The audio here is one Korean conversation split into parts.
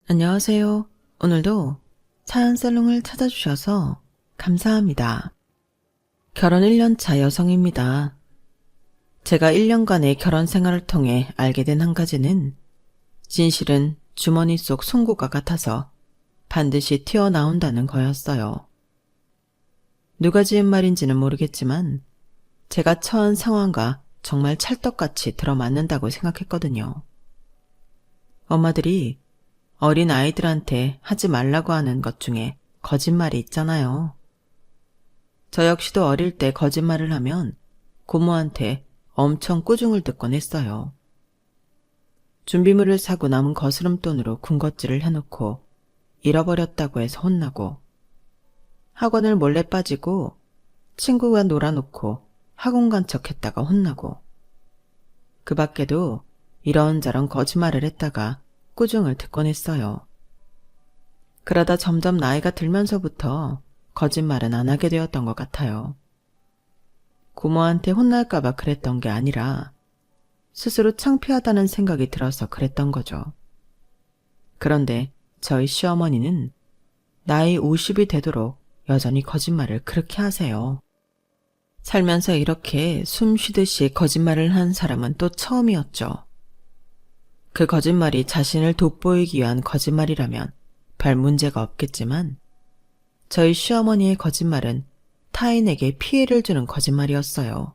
안녕하세요. 오늘도 사연살롱을 찾아주셔서 감사합니다. 결혼 1년차 여성입니다. 제가 1년간의 결혼 생활을 통해 알게 된 한 가지는 진실은 주머니 속 송곳과 같아서 반드시 튀어나온다는 거였어요. 누가 지은 말인지는 모르겠지만 제가 처한 상황과 정말 찰떡같이 들어맞는다고 생각했거든요. 엄마들이 어린 아이들한테 하지 말라고 하는 것 중에 거짓말이 있잖아요. 저 역시도 어릴 때 거짓말을 하면 고모한테 엄청 꾸중을 듣곤 했어요. 준비물을 사고 남은 거스름돈으로 군것질을 해놓고 잃어버렸다고 해서 혼나고, 학원을 몰래 빠지고 친구가 놀아놓고 학원 간 척했다가 혼나고, 그 밖에도 이런저런 거짓말을 했다가 꾸중을 듣곤 했어요. 그러다 점점 나이가 들면서부터 거짓말은 안 하게 되었던 것 같아요. 고모한테 혼날까봐 그랬던 게 아니라 스스로 창피하다는 생각이 들어서 그랬던 거죠. 그런데 저희 시어머니는 나이 50이 되도록 여전히 거짓말을 그렇게 하세요. 살면서 이렇게 숨 쉬듯이 거짓말을 한 사람은 또 처음이었죠. 그 거짓말이 자신을 돋보이기 위한 거짓말이라면 별 문제가 없겠지만 저희 시어머니의 거짓말은 타인에게 피해를 주는 거짓말이었어요.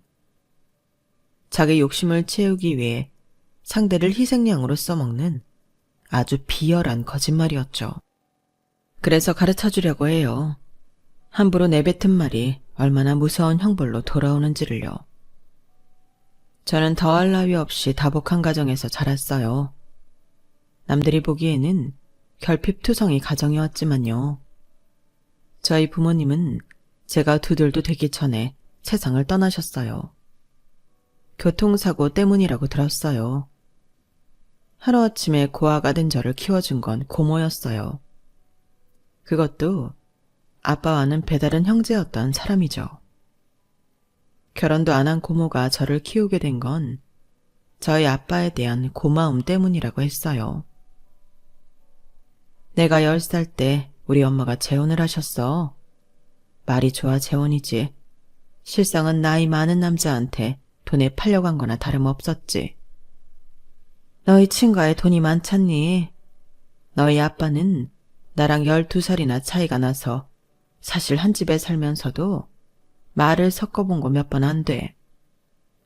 자기 욕심을 채우기 위해 상대를 희생양으로 써먹는 아주 비열한 거짓말이었죠. 그래서 가르쳐주려고 해요. 함부로 내뱉은 말이 얼마나 무서운 형벌로 돌아오는지를요. 저는 더할 나위 없이 다복한 가정에서 자랐어요. 남들이 보기에는 결핍투성이 가정이었지만요. 저희 부모님은 제가 2돌도 되기 전에 세상을 떠나셨어요. 교통사고 때문이라고 들었어요. 하루아침에 고아가 된 저를 키워준 건 고모였어요. 그것도 아빠와는 배다른 형제였던 사람이죠. 결혼도 안 한 고모가 저를 키우게 된 건 저희 아빠에 대한 고마움 때문이라고 했어요. 내가 10살 때 우리 엄마가 재혼을 하셨어. 말이 좋아 재혼이지. 실상은 나이 많은 남자한테 돈에 팔려간 거나 다름없었지. 너희 친가에 돈이 많잖니. 너희 아빠는 나랑 12살이나 차이가 나서 사실 한 집에 살면서도 말을 섞어본 거 몇 번 안 돼.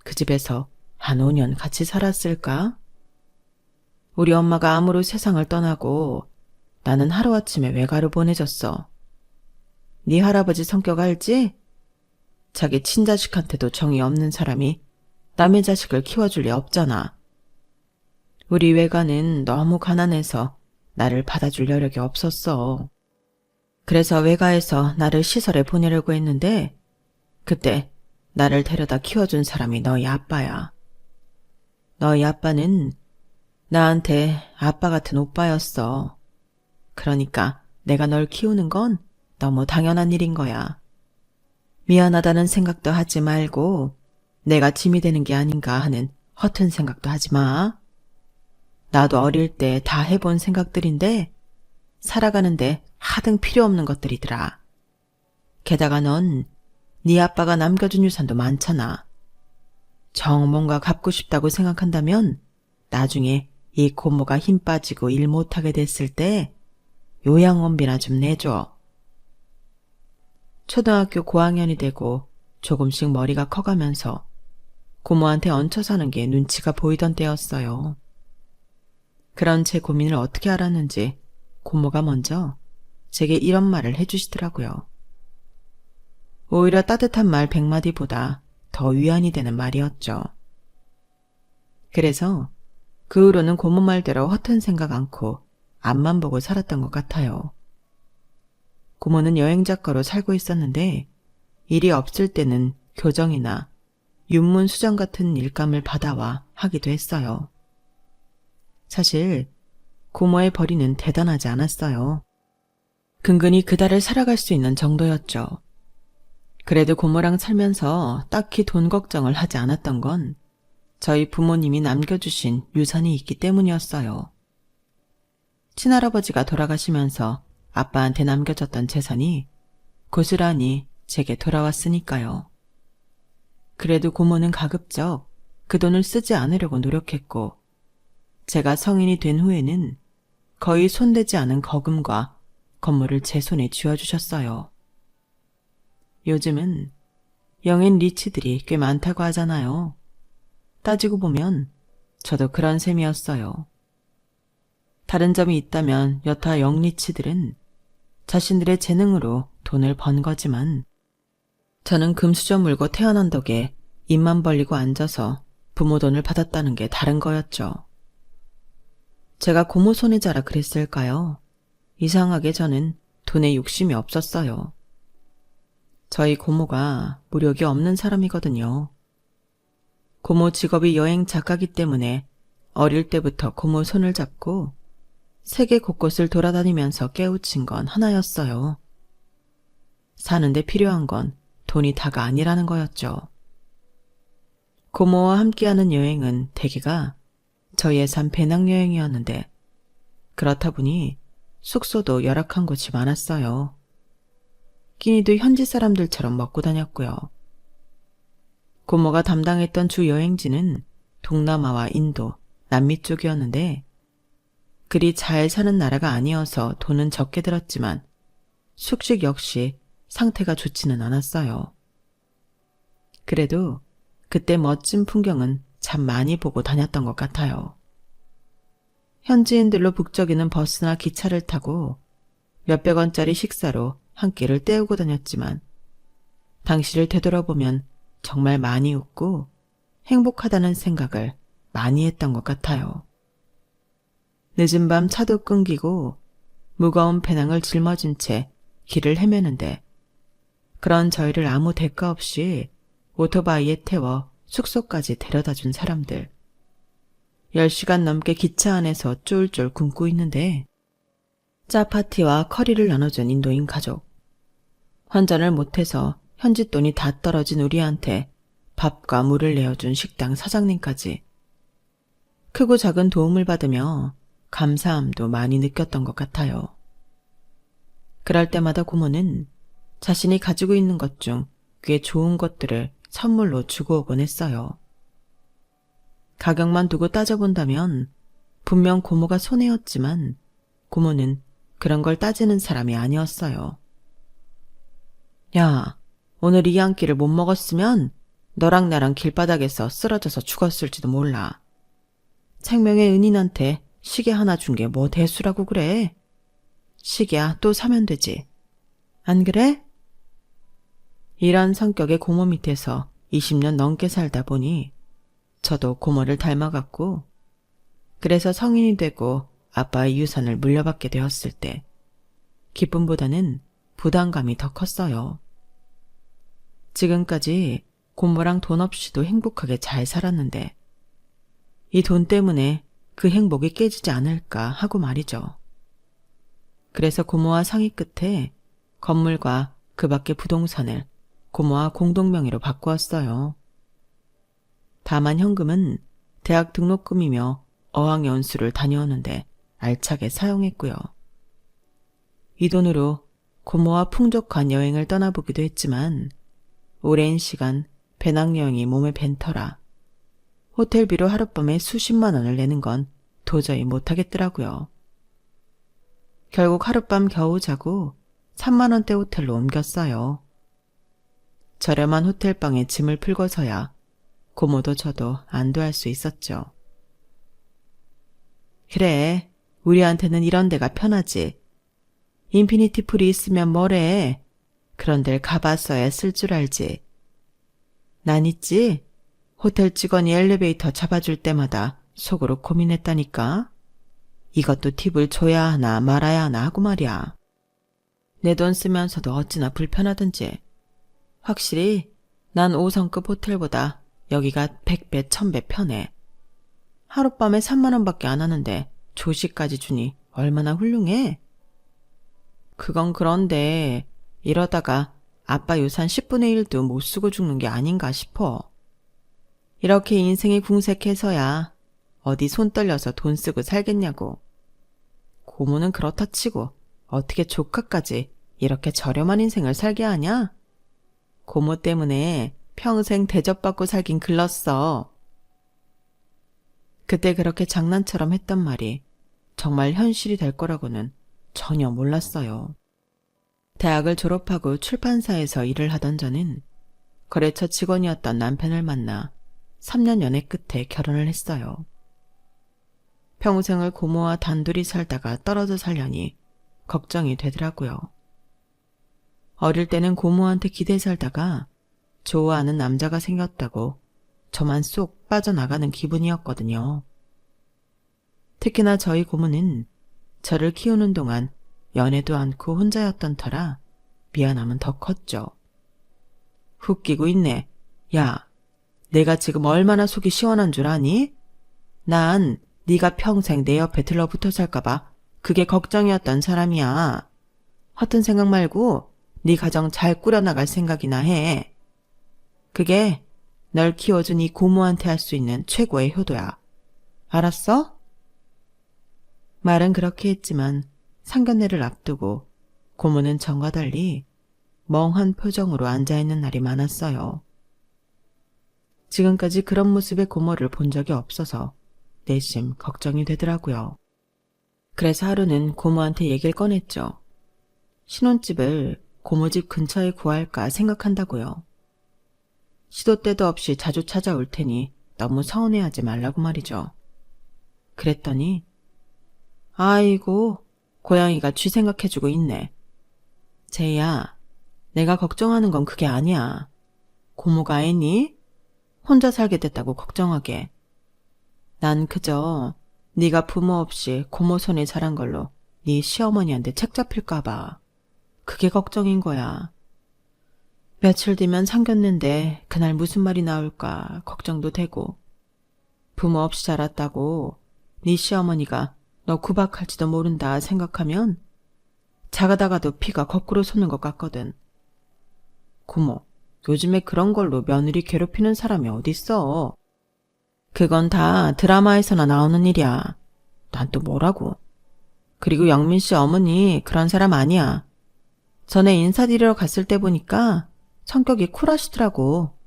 그 집에서 한 5년 같이 살았을까? 우리 엄마가 암으로 세상을 떠나고 나는 하루아침에 외가로 보내졌어. 네 할아버지 성격 알지? 자기 친자식한테도 정이 없는 사람이 남의 자식을 키워줄 리 없잖아. 우리 외가는 너무 가난해서 나를 받아줄 여력이 없었어. 그래서 외가에서 나를 시설에 보내려고 했는데 그때 나를 데려다 키워준 사람이 너희 아빠야. 너희 아빠는 나한테 아빠 같은 오빠였어. 그러니까 내가 널 키우는 건 너무 당연한 일인 거야. 미안하다는 생각도 하지 말고 내가 짐이 되는 게 아닌가 하는 허튼 생각도 하지 마. 나도 어릴 때 다 해본 생각들인데 살아가는데 하등 필요 없는 것들이더라. 게다가 넌 네 아빠가 남겨준 유산도 많잖아. 정 뭔가 갚고 싶다고 생각한다면 나중에 이 고모가 힘 빠지고 일 못하게 됐을 때 요양원비나 좀 내줘. 초등학교 고학년이 되고 조금씩 머리가 커가면서 고모한테 얹혀 사는 게 눈치가 보이던 때였어요. 그런 제 고민을 어떻게 알았는지 고모가 먼저 제게 이런 말을 해주시더라고요. 오히려 따뜻한 말 100마디보다 더 위안이 되는 말이었죠. 그래서 그 후로는 고모 말대로 허튼 생각 않고 앞만 보고 살았던 것 같아요. 고모는 여행작가로 살고 있었는데 일이 없을 때는 교정이나 윤문 수정 같은 일감을 받아와 하기도 했어요. 사실 고모의 벌이는 대단하지 않았어요. 근근히 그달을 살아갈 수 있는 정도였죠. 그래도 고모랑 살면서 딱히 돈 걱정을 하지 않았던 건 저희 부모님이 남겨주신 유산이 있기 때문이었어요. 친할아버지가 돌아가시면서 아빠한테 남겨졌던 재산이 고스란히 제게 돌아왔으니까요. 그래도 고모는 가급적 그 돈을 쓰지 않으려고 노력했고, 제가 성인이 된 후에는 거의 손대지 않은 거금과 건물을 제 손에 쥐어주셨어요. 요즘은 영앤 리치들이 꽤 많다고 하잖아요. 따지고 보면 저도 그런 셈이었어요. 다른 점이 있다면 여타 영리치들은 자신들의 재능으로 돈을 번 거지만, 저는 금수저 물고 태어난 덕에 입만 벌리고 앉아서 부모 돈을 받았다는 게 다른 거였죠. 제가 고모 손에 자라 그랬을까요? 이상하게 저는 돈에 욕심이 없었어요. 저희 고모가 무력이 없는 사람이거든요. 고모 직업이 여행 작가기 때문에 어릴 때부터 고모 손을 잡고 세계 곳곳을 돌아다니면서 깨우친 건 하나였어요. 사는데 필요한 건 돈이 다가 아니라는 거였죠. 고모와 함께하는 여행은 대개가 저 예산 배낭여행이었는데, 그렇다 보니 숙소도 열악한 곳이 많았어요. 끼니도 현지 사람들처럼 먹고 다녔고요. 고모가 담당했던 주 여행지는 동남아와 인도, 남미 쪽이었는데, 그리 잘 사는 나라가 아니어서 돈은 적게 들었지만 숙식 역시 상태가 좋지는 않았어요. 그래도 그때 멋진 풍경은 참 많이 보고 다녔던 것 같아요. 현지인들로 북적이는 버스나 기차를 타고 몇백 원짜리 식사로 한 끼를 때우고 다녔지만, 당시를 되돌아보면 정말 많이 웃고 행복하다는 생각을 많이 했던 것 같아요. 늦은 밤 차도 끊기고 무거운 배낭을 짊어진 채 길을 헤매는데, 그런 저희를 아무 대가 없이 오토바이에 태워 숙소까지 데려다준 사람들. 10시간 넘게 기차 안에서 쫄쫄 굶고 있는데, 짜파티와 커리를 나눠준 인도인 가족. 환전을 못해서 현지 돈이 다 떨어진 우리한테 밥과 물을 내어준 식당 사장님까지. 크고 작은 도움을 받으며 감사함도 많이 느꼈던 것 같아요. 그럴 때마다 고모는 자신이 가지고 있는 것 중 꽤 좋은 것들을 선물로 주고 오곤 했어요. 가격만 두고 따져본다면 분명 고모가 손해였지만, 고모는 그런 걸 따지는 사람이 아니었어요. 야, 오늘 이 한 끼를 못 먹었으면 너랑 나랑 길바닥에서 쓰러져서 죽었을지도 몰라. 생명의 은인한테 시계 하나 준 게 뭐 대수라고 그래? 시계야 또 사면 되지. 안 그래? 이런 성격의 고모 밑에서 20년 넘게 살다 보니 저도 고모를 닮아갔고, 그래서 성인이 되고 아빠의 유산을 물려받게 되었을 때 기쁨보다는 부담감이 더 컸어요. 지금까지 고모랑 돈 없이도 행복하게 잘 살았는데, 이 돈 때문에 그 행복이 깨지지 않을까 하고 말이죠. 그래서 고모와 상의 끝에 건물과 그 밖의 부동산을 고모와 공동명의로 바꾸었어요. 다만 현금은 대학 등록금이며 어학연수를 다녀오는데 알차게 사용했고요. 이 돈으로 고모와 풍족한 여행을 떠나보기도 했지만, 오랜 시간 배낭여행이 몸에 밴 터라 호텔비로 하룻밤에 수십만 원을 내는 건 도저히 못하겠더라고요. 결국 하룻밤 겨우 자고 3만 원대 호텔로 옮겼어요. 저렴한 호텔방에 짐을 풀고서야 고모도 저도 안도할 수 있었죠. 그래, 우리한테는 이런 데가 편하지. 인피니티 풀이 있으면 뭐래. 그런 데를 가봤어야 쓸 줄 알지. 난 있지. 호텔 직원이 엘리베이터 잡아줄 때마다 속으로 고민했다니까. 이것도 팁을 줘야 하나 말아야 하나 하고 말이야. 내 돈 쓰면서도 어찌나 불편하든지. 확실히 난 5성급 호텔보다 여기가 100배 1000배 편해. 하룻밤에 3만 원밖에 안 하는데 조식까지 주니 얼마나 훌륭해. 그건 그런데 이러다가 아빠 유산 10분의 1도 못 쓰고 죽는 게 아닌가 싶어. 이렇게 인생이 궁색해서야 어디 손 떨려서 돈 쓰고 살겠냐고. 고모는 그렇다 치고 어떻게 조카까지 이렇게 저렴한 인생을 살게 하냐? 고모 때문에 평생 대접받고 살긴 글렀어. 그때 그렇게 장난처럼 했던 말이 정말 현실이 될 거라고는 전혀 몰랐어요. 대학을 졸업하고 출판사에서 일을 하던 저는 거래처 직원이었던 남편을 만나 3년 연애 끝에 결혼을 했어요. 평생을 고모와 단둘이 살다가 떨어져 살려니 걱정이 되더라고요. 어릴 때는 고모한테 기대 살다가 좋아하는 남자가 생겼다고 저만 쏙 빠져나가는 기분이었거든요. 특히나 저희 고모는 저를 키우는 동안 연애도 않고 혼자였던 터라 미안함은 더 컸죠. 웃기고 있네. 야, 내가 지금 얼마나 속이 시원한 줄 아니? 난 네가 평생 내 옆에 들러붙어 살까봐 그게 걱정이었던 사람이야. 허튼 생각 말고 네 가정 잘 꾸려나갈 생각이나 해. 그게 널 키워준 이 고모한테 할 수 있는 최고의 효도야. 알았어? 말은 그렇게 했지만 상견례를 앞두고 고모는 전과 달리 멍한 표정으로 앉아있는 날이 많았어요. 지금까지 그런 모습의 고모를 본 적이 없어서 내심 걱정이 되더라고요. 그래서 하루는 고모한테 얘기를 꺼냈죠. 신혼집을 고모 집 근처에 구할까 생각한다고요. 시도 때도 없이 자주 찾아올 테니 너무 서운해하지 말라고 말이죠. 그랬더니 아이고, 고양이가 쥐 생각해주고 있네. 제이야, 내가 걱정하는 건 그게 아니야. 고모가 애니? 혼자 살게 됐다고 걱정하게. 난 그저 네가 부모 없이 고모 손에 자란 걸로 네 시어머니한테 책 잡힐까 봐. 그게 걱정인 거야. 며칠 뒤면 상견례인데 그날 무슨 말이 나올까 걱정도 되고, 부모 없이 자랐다고 네 시어머니가 너 구박할지도 모른다 생각하면 자가다가도 피가 거꾸로 솟는 것 같거든. 고모, 요즘에 그런 걸로 며느리 괴롭히는 사람이 어딨어. 그건 다 드라마에서나 나오는 일이야. 난 또 뭐라고. 그리고 영민 씨 어머니 그런 사람 아니야. 전에 인사드리러 갔을 때 보니까 성격이 쿨하시더라고.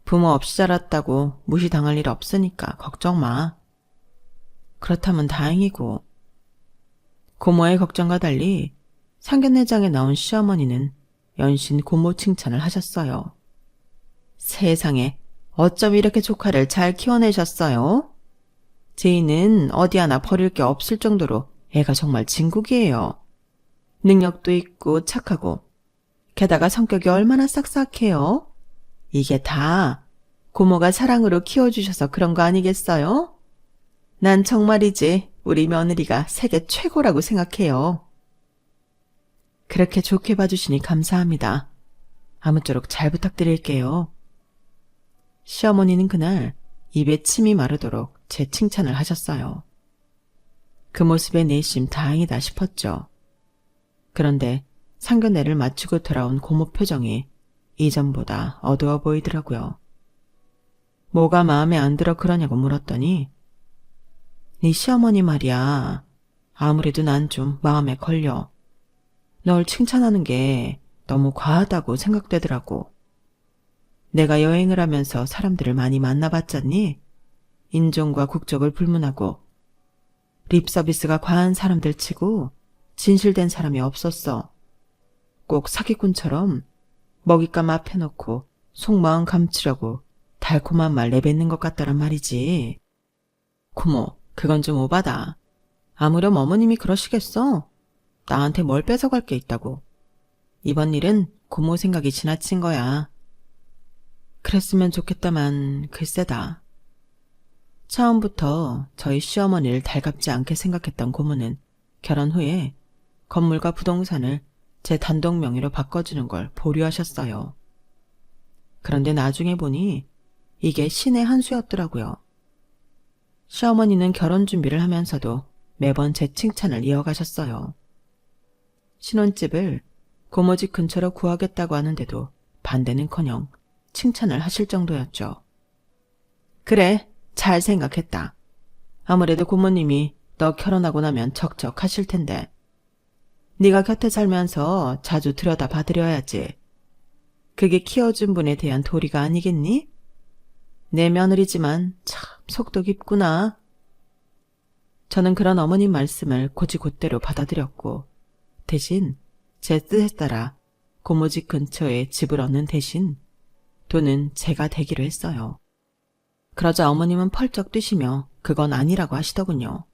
부모 없이 자랐다고 무시당할 일 없으니까 걱정 마. 그렇다면 다행이고. 고모의 걱정과 달리 상견례장에 나온 시어머니는 연신 고모 칭찬을 하셨어요. 세상에 어쩜 이렇게 조카를 잘 키워내셨어요? 제이는 어디 하나 버릴 게 없을 정도로 애가 정말 진국이에요. 능력도 있고 착하고 게다가 성격이 얼마나 싹싹해요? 이게 다 고모가 사랑으로 키워주셔서 그런 거 아니겠어요? 난 정말이지 우리 며느리가 세계 최고라고 생각해요. 그렇게 좋게 봐주시니 감사합니다. 아무쪼록 잘 부탁드릴게요. 시어머니는 그날 입에 침이 마르도록 제 칭찬을 하셨어요. 그 모습에 내심 다행이다 싶었죠. 그런데 상견례를 마치고 돌아온 고모 표정이 이전보다 어두워 보이더라고요. 뭐가 마음에 안 들어 그러냐고 물었더니 네 시어머니 말이야. 아무래도 난 좀 마음에 걸려. 널 칭찬하는 게 너무 과하다고 생각되더라고. 내가 여행을 하면서 사람들을 많이 만나봤잖니? 인종과 국적을 불문하고 립 서비스가 과한 사람들 치고 진실된 사람이 없었어. 꼭 사기꾼처럼 먹잇감 앞에 놓고 속마음 감추려고 달콤한 말 내뱉는 것 같다란 말이지. 고모, 그건 좀 오바다. 아무렴 어머님이 그러시겠어? 나한테 뭘 뺏어갈 게 있다고. 이번 일은 고모 생각이 지나친 거야. 그랬으면 좋겠다만 글쎄다. 처음부터 저희 시어머니를 달갑지 않게 생각했던 고모는 결혼 후에 건물과 부동산을 제 단독 명의로 바꿔주는 걸 보류하셨어요. 그런데 나중에 보니 이게 신의 한 수였더라고요. 시어머니는 결혼 준비를 하면서도 매번 제 칭찬을 이어가셨어요. 신혼집을 고모집 근처로 구하겠다고 하는데도 반대는커녕 칭찬을 하실 정도였죠. 그래, 잘 생각했다. 아무래도 고모님이 너 결혼하고 나면 척척하실 텐데. 네가 곁에 살면서 자주 들여다 봐드려야지. 그게 키워준 분에 대한 도리가 아니겠니? 내 며느리지만 참 속도 깊구나. 저는 그런 어머님 말씀을 곧이곧대로 받아들였고 대신 제 뜻에 따라 고모집 근처에 집을 얻는 대신 돈은 제가 대기로 했어요. 그러자 어머님은 펄쩍 뛰시며 그건 아니라고 하시더군요.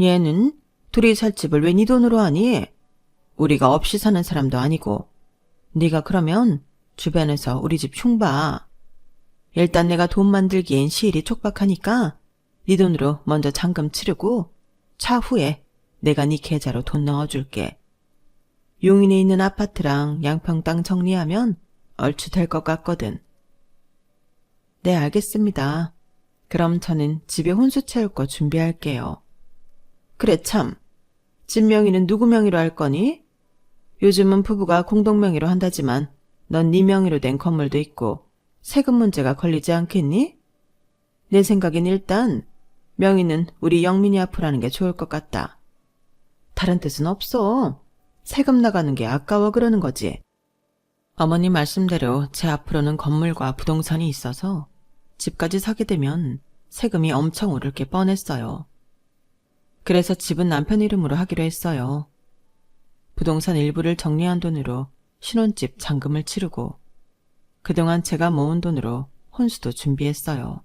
얘는 둘이 살 집을 왜 네 돈으로 하니? 우리가 없이 사는 사람도 아니고 네가 그러면 주변에서 우리 집 흉봐. 일단 내가 돈 만들기엔 시일이 촉박하니까 네 돈으로 먼저 잔금 치르고 차후에 내가 네 계좌로 돈 넣어줄게. 용인에 있는 아파트랑 양평 땅 정리하면 얼추 될 것 같거든. 네, 알겠습니다. 그럼 저는 집에 혼수 채울 거 준비할게요. 그래 참, 집 명의는 누구 명의로 할 거니? 요즘은 부부가 공동 명의로 한다지만 넌 네 명의로 된 건물도 있고 세금 문제가 걸리지 않겠니? 내 생각엔 일단 명의는 우리 영민이 앞으로 하는 게 좋을 것 같다. 다른 뜻은 없어. 세금 나가는 게 아까워 그러는 거지. 어머님 말씀대로 제 앞으로는 건물과 부동산이 있어서 집까지 사게 되면 세금이 엄청 오를 게 뻔했어요. 그래서 집은 남편 이름으로 하기로 했어요. 부동산 일부를 정리한 돈으로 신혼집 잔금을 치르고 그동안 제가 모은 돈으로 혼수도 준비했어요.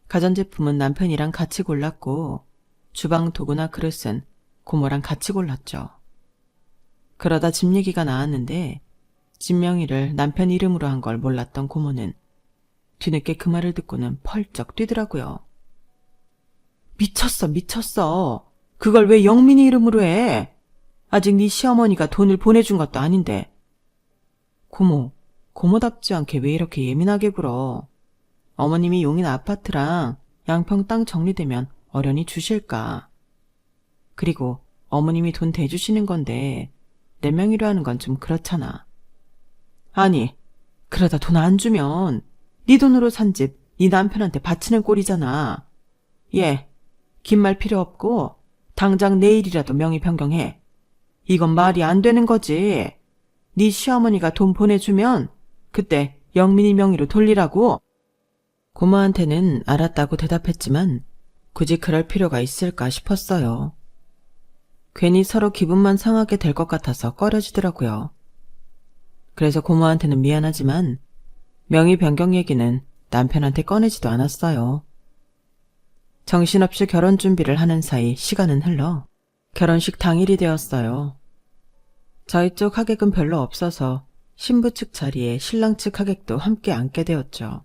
가전제품은 남편이랑 같이 골랐고 주방 도구나 그릇은 고모랑 같이 골랐죠. 그러다 집 얘기가 나왔는데 집 명의를 남편 이름으로 한 걸 몰랐던 고모는 뒤늦게 그 말을 듣고는 펄쩍 뛰더라고요. 미쳤어. 그걸 왜 영민이 이름으로 해? 아직 네 시어머니가 돈을 보내준 것도 아닌데. 고모답지 않게 왜 이렇게 예민하게 굴어? 어머님이 용인 아파트랑 양평 땅 정리되면 어련히 주실까? 그리고 어머님이 돈 대주시는 건데 내 명의로 하는 건 좀 그렇잖아. 아니, 그러다 돈 안 주면 네 돈으로 산 집 네 남편한테 바치는 꼴이잖아. 예, 긴 말 필요 없고 당장 내일이라도 명의 변경해. 이건 말이 안 되는 거지. 네 시어머니가 돈 보내주면 그때 영민이 명의로 돌리라고. 고모한테는 알았다고 대답했지만 굳이 그럴 필요가 있을까 싶었어요. 괜히 서로 기분만 상하게 될 것 같아서 꺼려지더라고요. 그래서 고모한테는 미안하지만 명의 변경 얘기는 남편한테 꺼내지도 않았어요. 정신없이 결혼 준비를 하는 사이 시간은 흘러 결혼식 당일이 되었어요. 저희 쪽 하객은 별로 없어서 신부 측 자리에 신랑 측 하객도 함께 앉게 되었죠.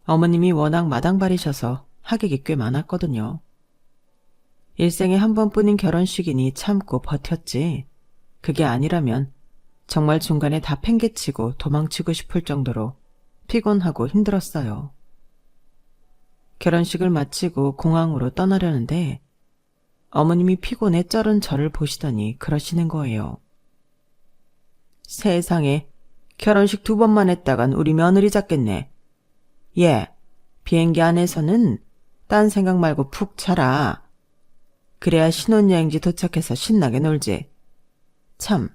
어머님이 워낙 마당발이셔서 하객이 꽤 많았거든요. 일생에 한 번뿐인 결혼식이니 참고 버텼지. 그게 아니라면 정말 중간에 다 팽개치고 도망치고 싶을 정도로 피곤하고 힘들었어요. 결혼식을 마치고 공항으로 떠나려는데 어머님이 피곤해 쩔은 저를 보시더니 그러시는 거예요. 세상에, 결혼식 2번만 했다간 우리 며느리 잡겠네. 예, 비행기 안에서는 딴 생각 말고 푹 자라. 그래야 신혼여행지 도착해서 신나게 놀지. 참,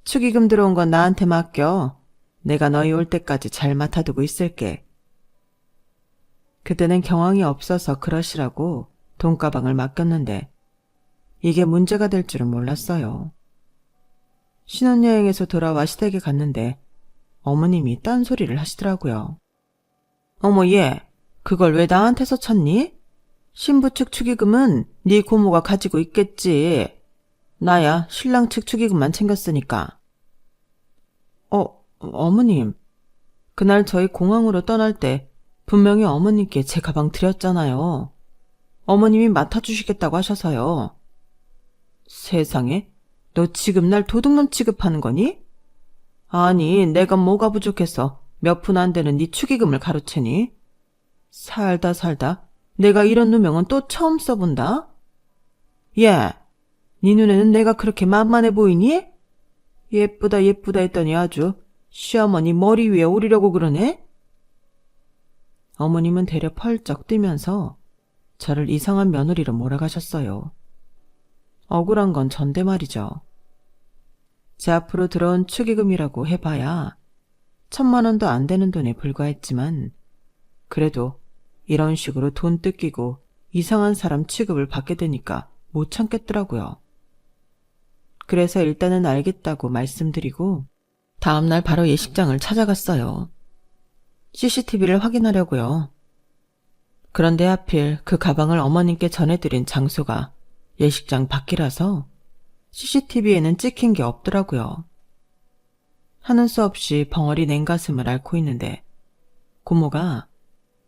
축의금 들어온 건 나한테 맡겨. 내가 너희 올 때까지 잘 맡아두고 있을게. 그때는 경황이 없어서 그러시라고 돈가방을 맡겼는데 이게 문제가 될 줄은 몰랐어요. 신혼여행에서 돌아와 시댁에 갔는데 어머님이 딴소리를 하시더라고요. 어머 얘, 그걸 왜 나한테서 찾니? 신부 측 축의금은 네 고모가 가지고 있겠지. 나야 신랑 측 축의금만 챙겼으니까. 어머님, 그날 저희 공항으로 떠날 때 분명히 어머님께 제 가방 드렸잖아요. 어머님이 맡아주시겠다고 하셔서요. 세상에, 너 지금 날 도둑놈 취급하는 거니? 아니, 내가 뭐가 부족해서 몇 푼 안 되는 네 축의금을 가로채니? 살다 내가 이런 누명은 또 처음 써본다? 예, 네 눈에는 내가 그렇게 만만해 보이니? 예쁘다 했더니 아주 시어머니 머리 위에 오르려고 그러네? 어머님은 대려 펄쩍 뛰면서 저를 이상한 며느리로 몰아가셨어요. 억울한 건 전데 말이죠. 제 앞으로 들어온 축의금이라고 해봐야 1,000만 원도 안 되는 돈에 불과했지만 그래도 이런 식으로 돈 뜯기고 이상한 사람 취급을 받게 되니까 못 참겠더라고요. 그래서 일단은 알겠다고 말씀드리고 다음날 바로 예식장을 찾아갔어요. CCTV를 확인하려고요. 그런데 하필 그 가방을 어머님께 전해드린 장소가 예식장 밖이라서 CCTV에는 찍힌 게 없더라고요. 하는 수 없이 벙어리 냉가슴을 앓고 있는데 고모가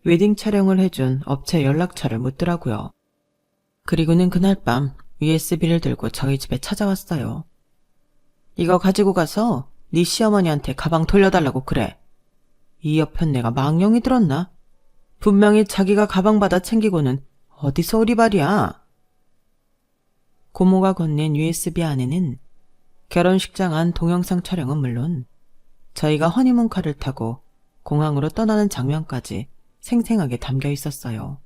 웨딩 촬영을 해준 업체 연락처를 묻더라고요. 그리고는 그날 밤 USB를 들고 저희 집에 찾아왔어요. 이거 가지고 가서 네 시어머니한테 가방 돌려달라고 그래. 이 옆엔 내가 망령이 들었나? 분명히 자기가 가방 받아 챙기고는 어디서 오리발이야. 고모가 건넨 USB 안에는 결혼식장 안 동영상 촬영은 물론 저희가 허니문카를 타고 공항으로 떠나는 장면까지 생생하게 담겨 있었어요.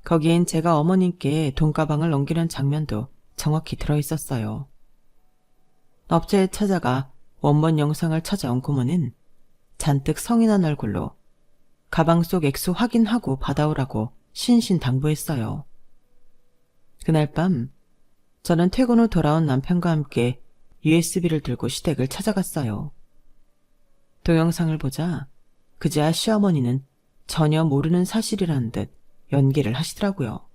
거기엔 제가 어머님께 돈가방을 넘기는 장면도 정확히 들어있었어요. 업체에 찾아가 원본 영상을 찾아온 고모는 잔뜩 성이 난 얼굴로 가방 속 액수 확인하고 받아오라고 신신당부했어요. 그날 밤 저는 퇴근 후 돌아온 남편과 함께 USB를 들고 시댁을 찾아갔어요. 동영상을 보자 그제야 시어머니는 전혀 모르는 사실이라는 듯 연기를 하시더라고요.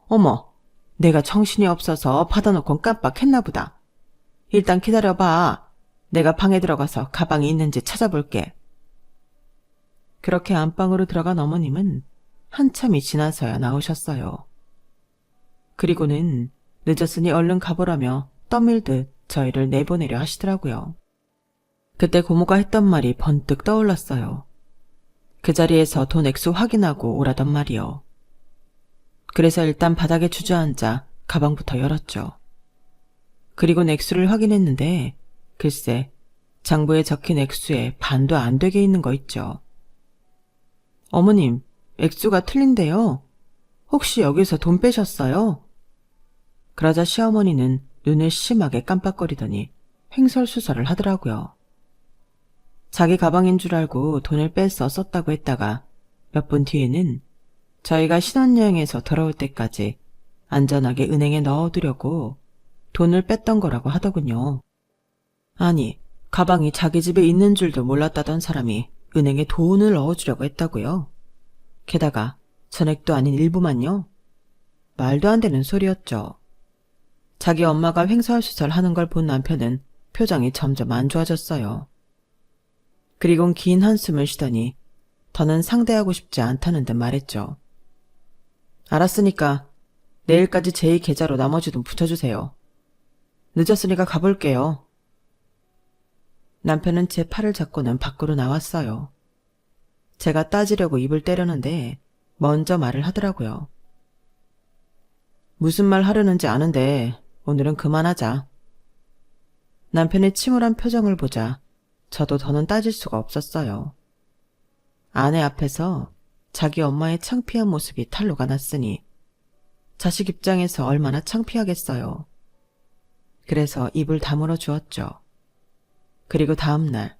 어머, 내가 정신이 없어서 받아놓고 깜빡했나 보다. 일단 기다려봐. 내가 방에 들어가서 가방이 있는지 찾아볼게. 그렇게 안방으로 들어간 어머님은 한참이 지나서야 나오셨어요. 그리고는 늦었으니 얼른 가보라며 떠밀듯 저희를 내보내려 하시더라고요. 그때 고모가 했던 말이 번뜩 떠올랐어요. 그 자리에서 돈 액수 확인하고 오라던 말이요. 그래서 일단 바닥에 주저앉아 가방부터 열었죠. 그리고 액수를 확인했는데 글쎄 장부에 적힌 액수에 반도 안 되게 있는 거 있죠. 어머님, 액수가 틀린데요. 혹시 여기서 돈 빼셨어요? 그러자 시어머니는 눈을 심하게 깜빡거리더니 횡설수설을 하더라고요. 자기 가방인 줄 알고 돈을 빼서 썼다고 했다가 몇 분 뒤에는 저희가 신혼여행에서 돌아올 때까지 안전하게 은행에 넣어두려고 돈을 뺐던 거라고 하더군요. 아니, 가방이 자기 집에 있는 줄도 몰랐다던 사람이 은행에 돈을 넣어주려고 했다고요? 게다가 전액도 아닌 일부만요? 말도 안 되는 소리였죠. 자기 엄마가 횡설수설하는 걸 본 남편은 표정이 점점 안 좋아졌어요. 그리곤 긴 한숨을 쉬더니 더는 상대하고 싶지 않다는 듯 말했죠. 알았으니까 내일까지 제2 계좌로 나머지 돈 붙여주세요. 늦었으니까 가볼게요. 남편은 제 팔을 잡고는 밖으로 나왔어요. 제가 따지려고 입을 때렸는데 먼저 말을 하더라고요. 무슨 말 하려는지 아는데 오늘은 그만하자. 남편의 침울한 표정을 보자 저도 더는 따질 수가 없었어요. 아내 앞에서 자기 엄마의 창피한 모습이 탄로가 났으니 자식 입장에서 얼마나 창피하겠어요. 그래서 입을 다물어 주었죠. 그리고 다음 날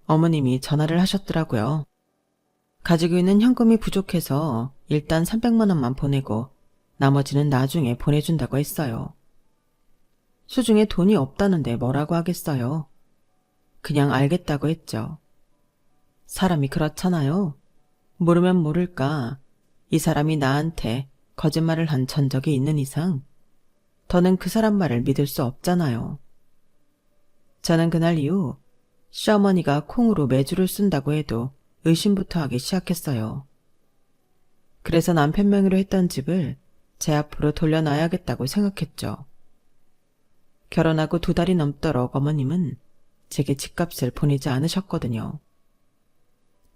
어머님이 전화를 하셨더라고요. 가지고 있는 현금이 부족해서 일단 300만 원만 보내고 나머지는 나중에 보내준다고 했어요. 수중에 돈이 없다는데 뭐라고 하겠어요. 그냥 알겠다고 했죠. 사람이 그렇잖아요. 모르면 모를까 이 사람이 나한테 거짓말을 한 전적이 있는 이상 더는 그 사람 말을 믿을 수 없잖아요. 저는 그날 이후 시어머니가 콩으로 매주를 쓴다고 해도 의심부터 하기 시작했어요. 그래서 남편 명의로 했던 집을 제 앞으로 돌려놔야겠다고 생각했죠. 결혼하고 2달이 넘도록 어머님은 제게 집값을 보내지 않으셨거든요.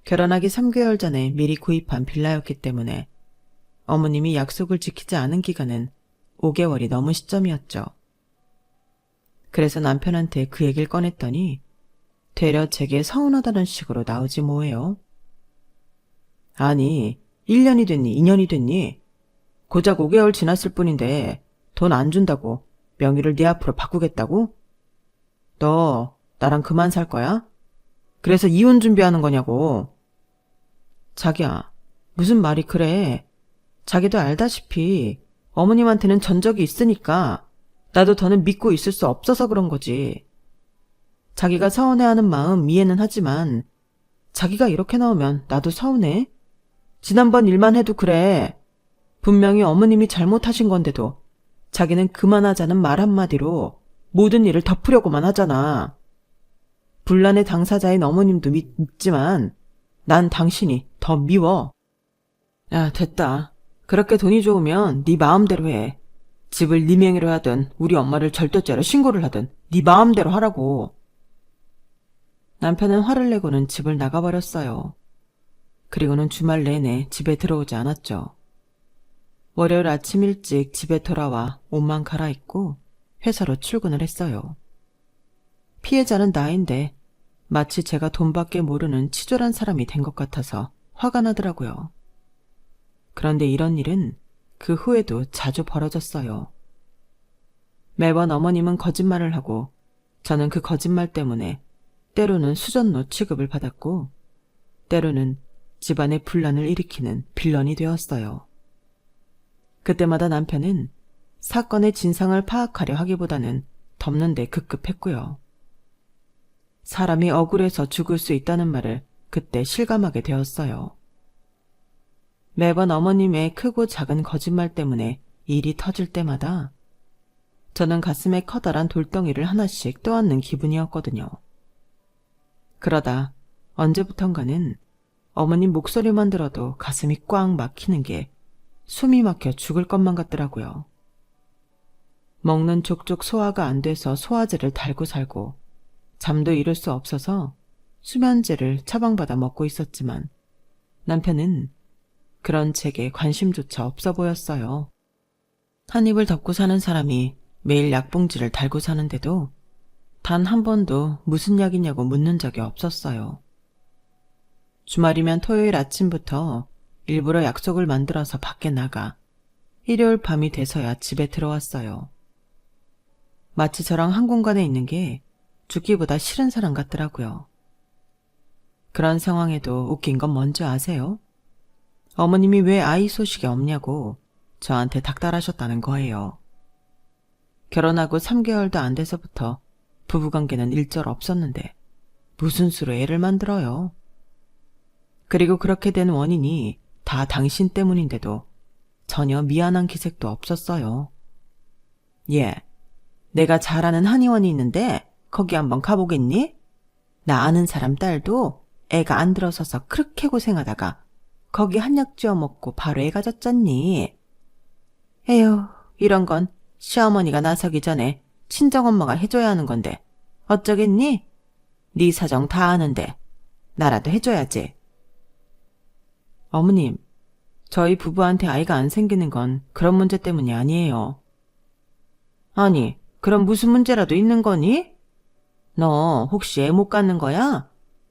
결혼하기 3개월 전에 미리 구입한 빌라였기 때문에 어머님이 약속을 지키지 않은 기간은 5개월이 넘은 시점이었죠. 그래서 남편한테 그 얘기를 꺼냈더니 되려 제게 서운하다는 식으로 나오지 뭐예요. 아니, 1년이 됐니, 2년이 됐니? 고작 5개월 지났을 뿐인데 돈 안 준다고 명의를 네 앞으로 바꾸겠다고? 너 나랑 그만 살 거야? 그래서 이혼 준비하는 거냐고. 자기야, 무슨 말이 그래. 자기도 알다시피 어머님한테는 전적이 있으니까 나도 더는 믿고 있을 수 없어서 그런 거지. 자기가 서운해하는 마음 이해는 하지만 자기가 이렇게 나오면 나도 서운해. 지난번 일만 해도 그래. 분명히 어머님이 잘못하신 건데도 자기는 그만하자는 말 한마디로 모든 일을 덮으려고만 하잖아. 분란의 당사자인 어머님도 밉지만 난 당신이 더 미워. 야, 됐다. 그렇게 돈이 좋으면 네 마음대로 해. 집을 네 명의로 하든 우리 엄마를 절도죄로 신고를 하든 네 마음대로 하라고. 남편은 화를 내고는 집을 나가버렸어요. 그리고는 주말 내내 집에 들어오지 않았죠. 월요일 아침 일찍 집에 돌아와 옷만 갈아입고 회사로 출근을 했어요. 피해자는 나인데 마치 제가 돈밖에 모르는 치졸한 사람이 된 것 같아서 화가 나더라고요. 그런데 이런 일은 그 후에도 자주 벌어졌어요. 매번 어머님은 거짓말을 하고 저는 그 거짓말 때문에 때로는 수전노 취급을 받았고 때로는 집안의 분란을 일으키는 빌런이 되었어요. 그때마다 남편은 사건의 진상을 파악하려 하기보다는 덮는 데 급급했고요. 사람이 억울해서 죽을 수 있다는 말을 그때 실감하게 되었어요. 매번 어머님의 크고 작은 거짓말 때문에 일이 터질 때마다 저는 가슴에 커다란 돌덩이를 하나씩 떠안는 기분이었거든요. 그러다 언제부턴가는 어머님 목소리만 들어도 가슴이 꽉 막히는 게 숨이 막혀 죽을 것만 같더라고요. 먹는 족족 소화가 안 돼서 소화제를 달고 살고 잠도 이룰 수 없어서 수면제를 처방받아 먹고 있었지만 남편은 그런 제게 관심조차 없어 보였어요. 한 입을 덮고 사는 사람이 매일 약봉지를 달고 사는데도 단 한 번도 무슨 약이냐고 묻는 적이 없었어요. 주말이면 토요일 아침부터 일부러 약속을 만들어서 밖에 나가 일요일 밤이 돼서야 집에 들어왔어요. 마치 저랑 한 공간에 있는 게 죽기보다 싫은 사람 같더라고요. 그런 상황에도 웃긴 건 뭔지 아세요? 어머님이 왜 아이 소식이 없냐고 저한테 닥달하셨다는 거예요. 결혼하고 3개월도 안 돼서부터 부부관계는 일절 없었는데 무슨 수로 애를 만들어요? 그리고 그렇게 된 원인이 다 당신 때문인데도 전혀 미안한 기색도 없었어요. 예, 내가 잘 아는 한의원이 있는데 거기 한번 가보겠니? 나 아는 사람 딸도 애가 안 들어서서 그렇게 고생하다가 거기 한약 지어 먹고 바로 애가 졌잖니. 에휴, 이런 건 시어머니가 나서기 전에 친정엄마가 해줘야 하는 건데 어쩌겠니? 네 사정 다 아는데 나라도 해줘야지. 어머님, 저희 부부한테 아이가 안 생기는 건 그런 문제 때문이 아니에요. 아니, 그럼 무슨 문제라도 있는 거니? 너 혹시 애 못 갖는 거야?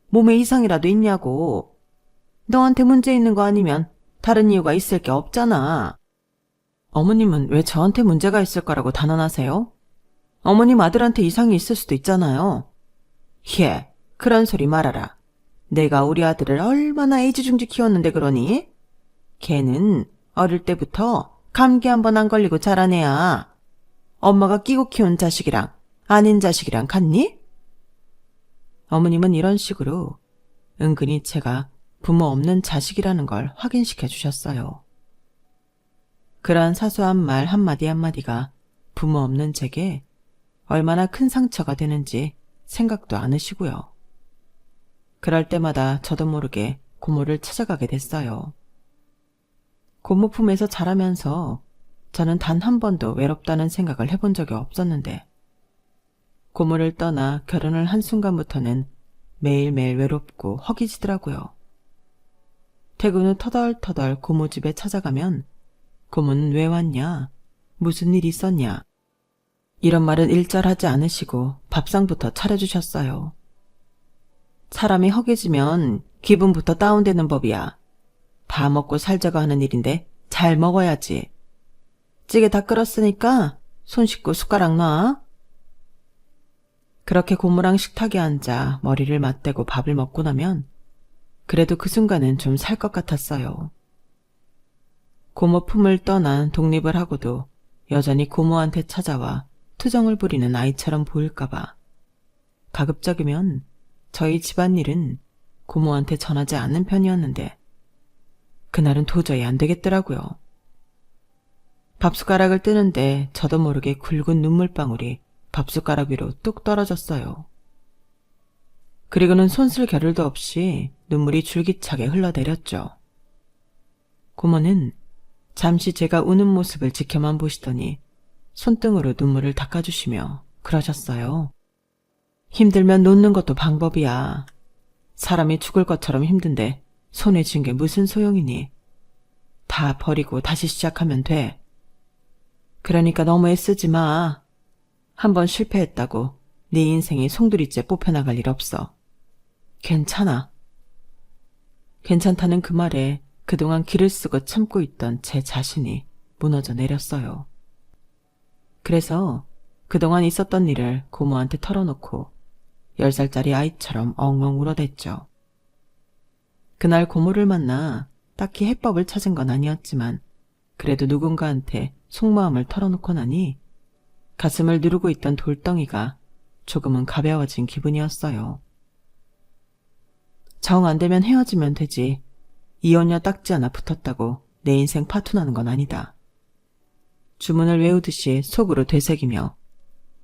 몸에 이상이라도 있냐고. 너한테 문제 있는 거 아니면 다른 이유가 있을 게 없잖아. 어머님은 왜 저한테 문제가 있을 거라고 단언하세요? 어머님 아들한테 이상이 있을 수도 있잖아요. 예, 그런 소리 말아라. 내가 우리 아들을 얼마나 애지중지 키웠는데 그러니? 걔는 어릴 때부터 감기 한 번 안 걸리고 자란 애야. 엄마가 끼고 키운 자식이랑 아닌 자식이랑 같니? 어머님은 이런 식으로 은근히 제가 부모 없는 자식이라는 걸 확인시켜 주셨어요. 그러한 사소한 말 한마디 한마디가 부모 없는 제게 얼마나 큰 상처가 되는지 생각도 않으시고요. 그럴 때마다 저도 모르게 고모를 찾아가게 됐어요. 고모 품에서 자라면서 저는 단 한 번도 외롭다는 생각을 해본 적이 없었는데 고모를 떠나 결혼을 한 순간부터는 매일매일 외롭고 허기지더라고요. 퇴근 후 터덜터덜 고모 집에 찾아가면 고모는 왜 왔냐? 무슨 일 있었냐? 이런 말은 일절하지 않으시고 밥상부터 차려주셨어요. 사람이 허기지면 기분부터 다운되는 법이야. 다 먹고 살자고 하는 일인데 잘 먹어야지. 찌개 다 끓었으니까 손 씻고 숟가락 놔. 그렇게 고모랑 식탁에 앉아 머리를 맞대고 밥을 먹고 나면 그래도 그 순간은 좀 살 것 같았어요. 고모 품을 떠난 독립을 하고도 여전히 고모한테 찾아와 투정을 부리는 아이처럼 보일까봐 가급적이면 저희 집안일은 고모한테 전하지 않는 편이었는데 그날은 도저히 안 되겠더라고요. 밥숟가락을 뜨는데 저도 모르게 굵은 눈물방울이 밥숟가락 위로 뚝 떨어졌어요. 그리고는 손쓸 겨를도 없이 눈물이 줄기차게 흘러내렸죠. 고모는 잠시 제가 우는 모습을 지켜만 보시더니 손등으로 눈물을 닦아주시며 그러셨어요. 힘들면 놓는 것도 방법이야. 사람이 죽을 것처럼 힘든데 손에 쥔 게 무슨 소용이니. 다 버리고 다시 시작하면 돼. 그러니까 너무 애쓰지 마. 한번 실패했다고 네 인생이 송두리째 뽑혀나갈 일 없어. 괜찮아. 괜찮다는 그 말에 그동안 기를 쓰고 참고 있던 제 자신이 무너져 내렸어요. 그래서 그동안 있었던 일을 고모한테 털어놓고 10살짜리 아이처럼 엉엉 울어댔죠. 그날 고모를 만나 딱히 해법을 찾은 건 아니었지만 그래도 누군가한테 속마음을 털어놓고 나니 가슴을 누르고 있던 돌덩이가 조금은 가벼워진 기분이었어요. 정 안 되면 헤어지면 되지. 이혼녀 딱지 하나 붙었다고 내 인생 파토나는 건 아니다. 주문을 외우듯이 속으로 되새기며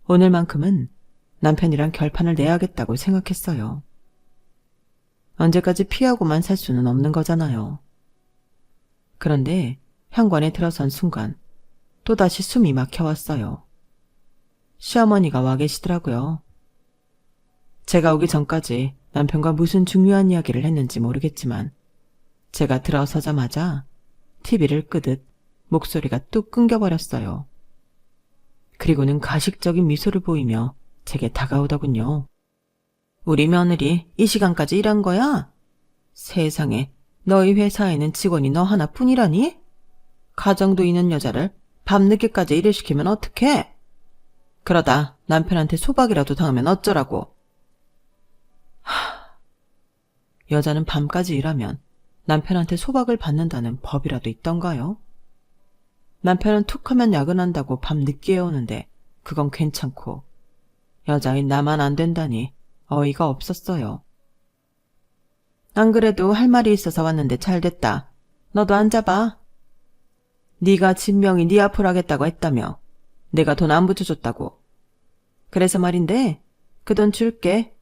오늘만큼은 남편이랑 결판을 내야겠다고 생각했어요. 언제까지 피하고만 살 수는 없는 거잖아요. 그런데 현관에 들어선 순간 또다시 숨이 막혀왔어요. 시어머니가 와 계시더라고요. 제가 오기 전까지 남편과 무슨 중요한 이야기를 했는지 모르겠지만 제가 들어서자마자 TV를 끄듯 목소리가 뚝 끊겨버렸어요. 그리고는 가식적인 미소를 보이며 제게 다가오더군요. 우리 며느리 이 시간까지 일한 거야? 세상에, 너희 회사에는 직원이 너 하나뿐이라니? 가정도 있는 여자를 밤늦게까지 일을 시키면 어떡해? 그러다 남편한테 소박이라도 당하면 어쩌라고. 여자는 밤까지 일하면 남편한테 소박을 받는다는 법이라도 있던가요? 남편은 툭 하면 야근한다고 밤 늦게 오는데 그건 괜찮고 여자인 나만 안 된다니 어이가 없었어요. 안 그래도 할 말이 있어서 왔는데 잘됐다. 너도 앉아봐. 네가 진명이 네 앞으로 하겠다고 했다며. 내가 돈 안 붙여줬다고. 그래서 말인데 그 돈 줄게.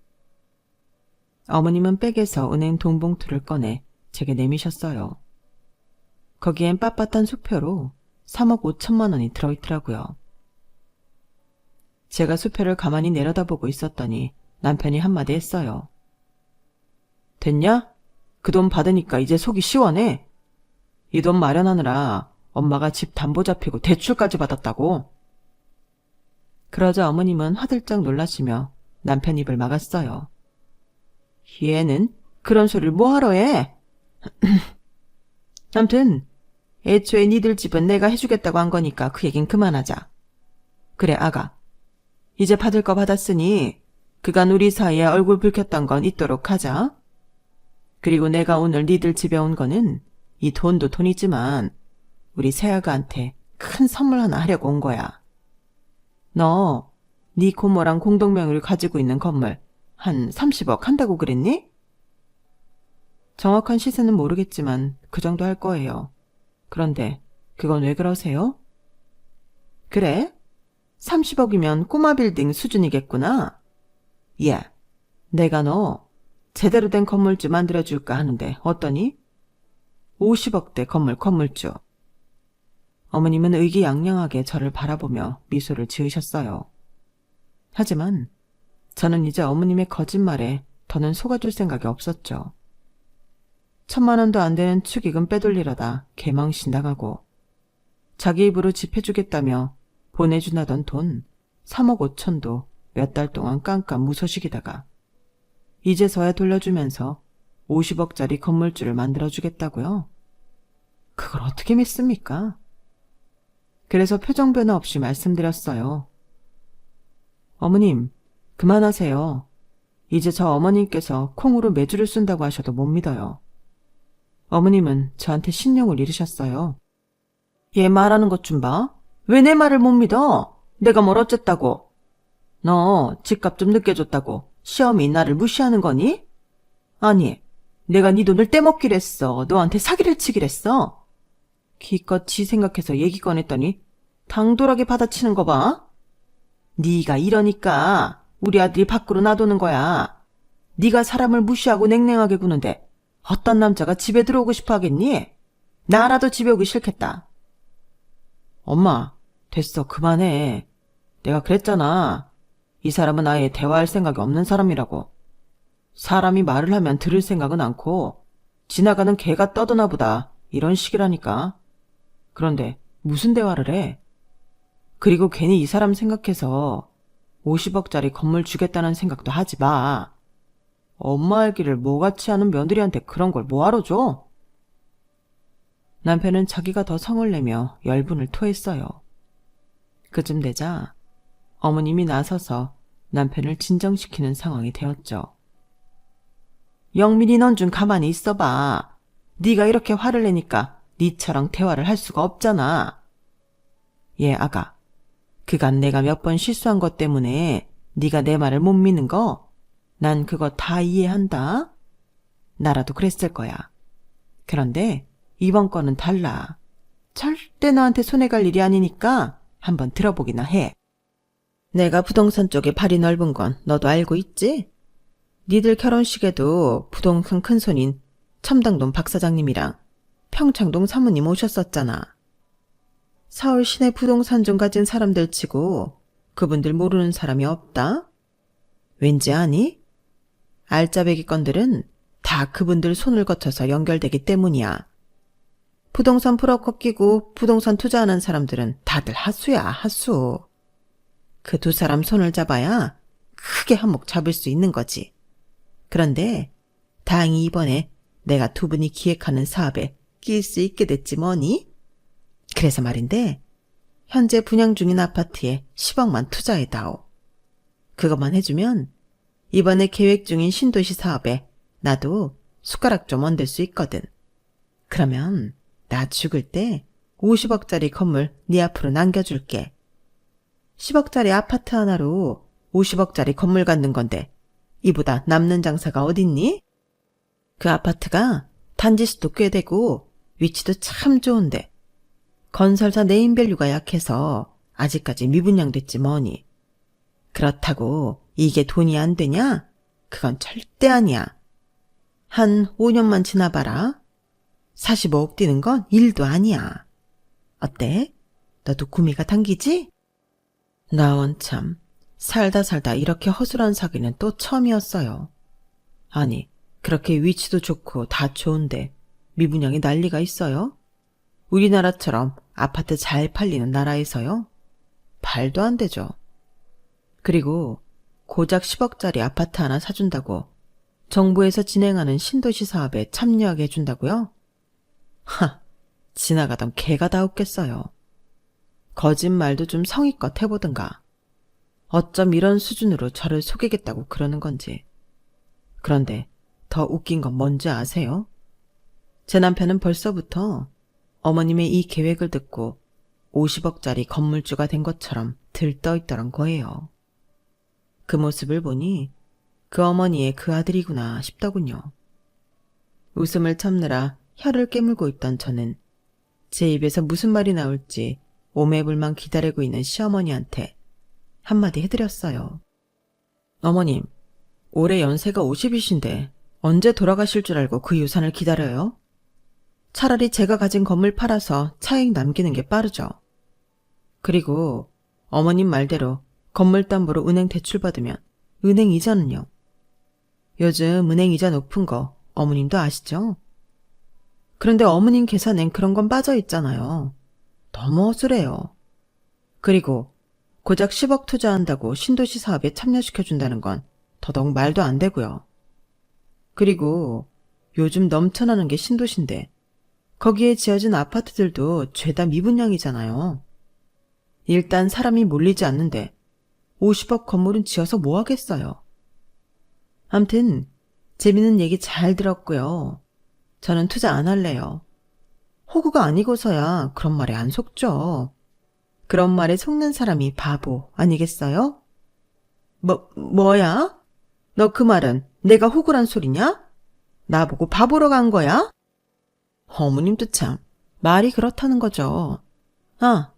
어머님은 백에서 은행 돈봉투를 꺼내 제게 내미셨어요. 거기엔 빳빳한 수표로 3억 5천만 원이 들어있더라고요. 제가 수표를 가만히 내려다보고 있었더니 남편이 한마디 했어요. 됐냐? 그 돈 받으니까 이제 속이 시원해. 이 돈 마련하느라 엄마가 집 담보 잡히고 대출까지 받았다고. 그러자 어머님은 화들짝 놀라시며 남편 입을 막았어요. 얘는 그런 소리를 뭐하러 해? 암튼 애초에 니들 집은 내가 해주겠다고 한 거니까 그 얘긴 그만하자. 그래 아가. 이제 받을 거 받았으니 그간 우리 사이에 얼굴 붉혔던 건 있도록 하자. 그리고 내가 오늘 니들 집에 온 거는 이 돈도 돈이지만 우리 새아가한테 큰 선물 하나 하려고 온 거야. 너 네 고모랑 공동명의를 가지고 있는 건물 한 30억 한다고 그랬니? 정확한 시세는 모르겠지만 그 정도 할 거예요. 그런데 그건 왜 그러세요? 그래? 30억이면 꼬마 빌딩 수준이겠구나. 예, 내가 너 제대로 된 건물주 만들어줄까 하는데 어떠니? 50억대 건물주. 어머님은 의기양양하게 저를 바라보며 미소를 지으셨어요. 하지만 저는 이제 어머님의 거짓말에 더는 속아줄 생각이 없었죠. 1,000만 원도 안 되는 축의금 빼돌리려다 개망신당하고 자기 입으로 집 해주겠다며 보내준다던 돈 3억 5천도 몇 달 동안 깜깜 무소식이다가 이제서야 돌려주면서 50억짜리 건물주를 만들어주겠다고요? 그걸 어떻게 믿습니까? 그래서 표정 변화 없이 말씀드렸어요. 어머님, 그만하세요. 이제 저 어머님께서 콩으로 매주를 쓴다고 하셔도 못 믿어요. 어머님은 저한테 신용을 잃으셨어요. 얘 말하는 것 좀 봐. 왜 내 말을 못 믿어? 내가 뭘 어쨌다고? 너 집값 좀 늦게 줬다고 시험이 나를 무시하는 거니? 아니, 내가 네 돈을 떼먹기로 했어. 너한테 사기를 치기로 했어. 기껏 지 생각해서 얘기 꺼냈더니 당돌하게 받아치는 거 봐. 네가 이러니까 우리 아들이 밖으로 놔두는 거야. 네가 사람을 무시하고 냉랭하게 구는데 어떤 남자가 집에 들어오고 싶어 하겠니? 나라도 집에 오기 싫겠다. 엄마, 됐어. 그만해. 내가 그랬잖아. 이 사람은 아예 대화할 생각이 없는 사람이라고. 사람이 말을 하면 들을 생각은 않고 지나가는 개가 떠드나 보다 이런 식이라니까. 그런데 무슨 대화를 해? 그리고 괜히 이 사람 생각해서 50억짜리 건물 주겠다는 생각도 하지 마. 엄마 알기를 뭐같이 하는 며느리한테 그런 걸 뭐하러 줘? 남편은 자기가 더 성을 내며 열분을 토했어요. 그쯤 되자 어머님이 나서서 남편을 진정시키는 상황이 되었죠. 영민이 넌 좀 가만히 있어봐. 네가 이렇게 화를 내니까 니처럼 대화를 할 수가 없잖아. 예, 아가. 그간 내가 몇 번 실수한 것 때문에 네가 내 말을 못 믿는 거? 난 그거 다 이해한다. 나라도 그랬을 거야. 그런데 이번 건은 달라. 절대 너한테 손해갈 일이 아니니까 한번 들어보기나 해. 내가 부동산 쪽에 발이 넓은 건 너도 알고 있지? 니들 결혼식에도 부동산 큰손인 첨당동 박 사장님이랑 평창동 사모님 오셨었잖아. 서울 시내 부동산 좀 가진 사람들 치고 그분들 모르는 사람이 없다? 왠지 아니? 알짜배기 건들은 다 그분들 손을 거쳐서 연결되기 때문이야. 부동산 브로커 끼고 부동산 투자하는 사람들은 다들 하수야, 하수. 그 두 사람 손을 잡아야 크게 한몫 잡을 수 있는 거지. 그런데 다행히 이번에 내가 두 분이 기획하는 사업에 끼일 수 있게 됐지 뭐니? 그래서 말인데 현재 분양 중인 아파트에 10억만 투자해다오. 그것만 해주면 이번에 계획 중인 신도시 사업에 나도 숟가락 좀 얹을 수 있거든. 그러면 나 죽을 때 50억짜리 건물 네 앞으로 남겨줄게. 10억짜리 아파트 하나로 50억짜리 건물 갖는 건데 이보다 남는 장사가 어딨니? 그 아파트가 단지수도 꽤 되고 위치도 참 좋은데 건설사 네임밸류가 약해서 아직까지 미분양됐지 뭐니. 그렇다고 이게 돈이 안 되냐? 그건 절대 아니야. 한 5년만 지나봐라. 45억 뛰는 건 일도 아니야. 어때? 너도 구미가 당기지? 나 원참 살다 이렇게 허술한 사기는 또 처음이었어요. 아니, 그렇게 위치도 좋고 다 좋은데 미분양이 난리가 있어요? 우리나라처럼 아파트 잘 팔리는 나라에서요? 말도 안 되죠. 그리고 고작 10억짜리 아파트 하나 사준다고 정부에서 진행하는 신도시 사업에 참여하게 해준다고요? 하, 지나가던 개가 다 웃겠어요. 거짓말도 좀 성의껏 해보든가. 어쩜 이런 수준으로 저를 속이겠다고 그러는 건지. 그런데 더 웃긴 건 뭔지 아세요? 제 남편은 벌써부터 어머님의 이 계획을 듣고 50억짜리 건물주가 된 것처럼 들떠있더란 거예요. 그 모습을 보니 그 어머니의 그 아들이구나 싶더군요. 웃음을 참느라 혀를 깨물고 있던 저는 제 입에서 무슨 말이 나올지 오매불만 기다리고 있는 시어머니한테 한마디 해드렸어요. 어머님, 올해 연세가 50이신데 언제 돌아가실 줄 알고 그 유산을 기다려요? 차라리 제가 가진 건물 팔아서 차익 남기는 게 빠르죠. 그리고 어머님 말대로 건물 담보로 은행 대출 받으면 은행 이자는요? 요즘 은행 이자 높은 거 어머님도 아시죠? 그런데 어머님 계산엔 그런 건 빠져 있잖아요. 너무 허술해요. 그리고 고작 10억 투자한다고 신도시 사업에 참여시켜준다는 건 더더욱 말도 안 되고요. 그리고 요즘 넘쳐나는 게 신도시인데 거기에 지어진 아파트들도 죄다 미분양이잖아요. 일단 사람이 몰리지 않는데 50억 건물은 지어서 뭐 하겠어요. 암튼 재밌는 얘기 잘 들었고요. 저는 투자 안 할래요. 호구가 아니고서야 그런 말에 안 속죠. 그런 말에 속는 사람이 바보 아니겠어요? 뭐야? 너 그 말은 내가 호구란 소리냐? 나보고 바보로 간 거야? 어머님도 참 말이 그렇다는 거죠. 아,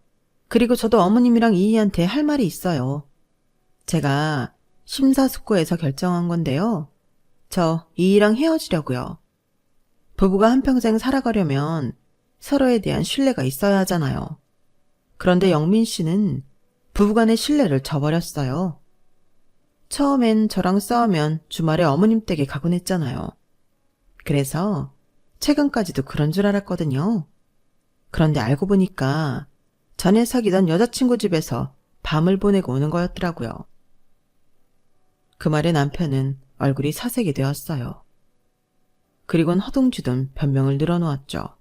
그리고 저도 어머님이랑 이희한테 할 말이 있어요. 제가 심사숙고해서 결정한 건데요. 저 이희랑 헤어지려고요. 부부가 한평생 살아가려면 서로에 대한 신뢰가 있어야 하잖아요. 그런데 영민 씨는 부부간의 신뢰를 저버렸어요. 처음엔 저랑 싸우면 주말에 어머님 댁에 가곤 했잖아요. 그래서 최근까지도 그런 줄 알았거든요. 그런데 알고 보니까 전에 사귀던 여자친구 집에서 밤을 보내고 오는 거였더라고요. 그 말에 남편은 얼굴이 사색이 되었어요. 그리곤 허둥지둥 변명을 늘어놓았죠.